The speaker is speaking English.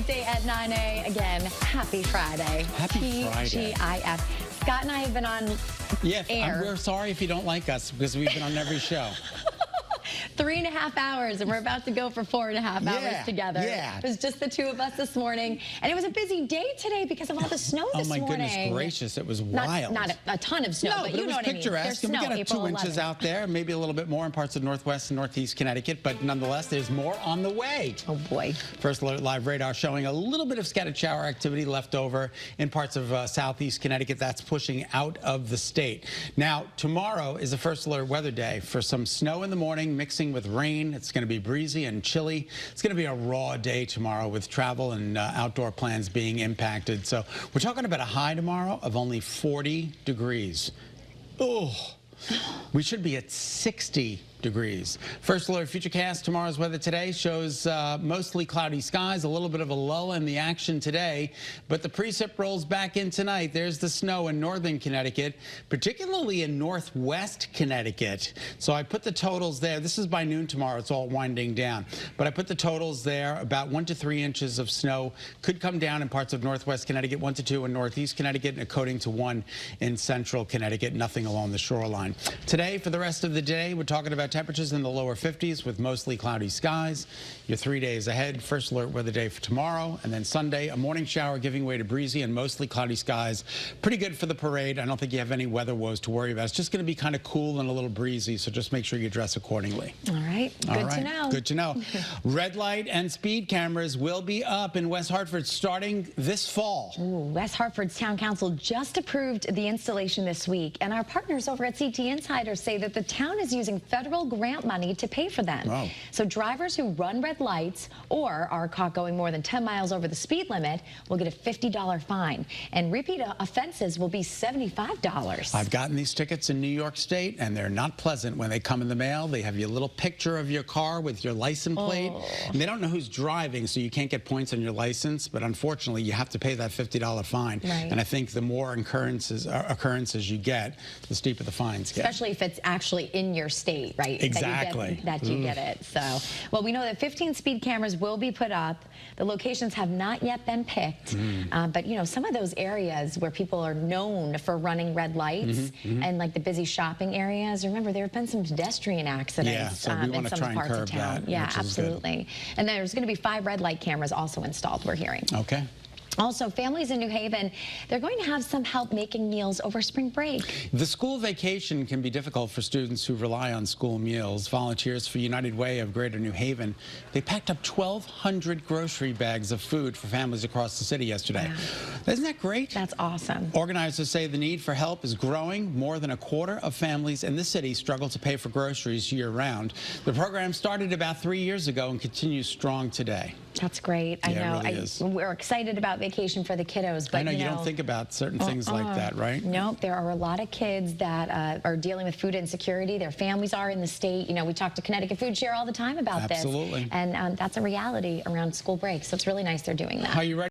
weekday at 9 again. Happy Friday. Happy Friday. TGIF. Scott and I have been on air. We're sorry if you don't like us because we've been on every show. 3.5 hours, and we're about to go for 4.5 hours together. Yeah. It was just the two of us this morning, and it was a busy day today because of all the snow this morning. Oh my goodness gracious, it was wild. Not a ton of snow, but you know what I mean. There's snow, we got 2 inches out there, maybe a little bit more in parts of northwest and northeast Connecticut, but nonetheless, there's more on the way. Oh boy. First Alert Live radar showing a little bit of scattered shower activity left over in parts of southeast Connecticut. That's pushing out of the state. Now, tomorrow is the First Alert weather day for some snow in the morning mixing with rain. It's going to be breezy and chilly. It's going to be a raw day tomorrow with travel and outdoor plans being impacted. So we're talking about a high tomorrow of only 40 degrees. Oh, we should be at 60 degrees. First Alert Futurecast, tomorrow's weather today shows mostly cloudy skies, a little bit of a lull in the action today, but the precip rolls back in tonight. There's the snow in northern Connecticut, particularly in northwest Connecticut. So I put the totals there. This is by noon tomorrow. It's all winding down. But I put the totals there. About 1 to 3 inches of snow could come down in parts of northwest Connecticut, 1 to 2 in northeast Connecticut, and a coating to 1 in central Connecticut, nothing along the shoreline. Today, for the rest of the day, we're talking about temperatures in the lower 50s with mostly cloudy skies. You're 3 days ahead. First Alert weather day for tomorrow, and then Sunday, a morning shower giving way to breezy and mostly cloudy skies. Pretty good for the parade. I don't think you have any weather woes to worry about. It's just going to be kind of cool and a little breezy, so just make sure you dress accordingly. All right. Good to know. Good to know. Red light and speed cameras will be up in West Hartford starting this fall. Ooh, West Hartford's Town Council just approved the installation this week, and our partners over at CT Insider say that the town is using federal grant money to pay for them. Wow. So drivers who run red lights or are caught going more than 10 miles over the speed limit will get a $50 fine, and repeat offenses will be $75. I've gotten these tickets in New York State, and they're not pleasant when they come in the mail. They have your little picture of your car with your license plate, and they don't know who's driving, so you can't get points on your license, but unfortunately, you have to pay that $50 fine. Right. And I think the more occurrences you get, the steeper the fines get. Especially if it's actually in your state, right? Exactly. That you get it. So, well, we know that 15 speed cameras will be put up. The locations have not yet been picked, but you know, some of those areas where people are known for running red lights and like the busy shopping areas. Remember, there have been some pedestrian accidents so we in some parts of town. That, yeah, absolutely. And there's going to be 5 red light cameras also installed, we're hearing. Okay. Also, families in New Haven, they're going to have some help making meals over spring break. The school vacation can be difficult for students who rely on school meals. Volunteers for United Way of Greater New Haven, they packed up 1,200 grocery bags of food for families across the city yesterday. Wow. Isn't that great? That's awesome. Organizers say the need for help is growing. More than a quarter of families in the city struggle to pay for groceries year-round. The program started about 3 years ago and continues strong today. That's great. I know. It really is. We're excited about vacation for the kiddos, but I know you don't think about certain things like that, right? Nope. There are a lot of kids that are dealing with food insecurity. Their families are in the state. You know, we talk to Connecticut Food Share all the time about this. Absolutely. And that's a reality around school breaks. So it's really nice they're doing that. Are you ready?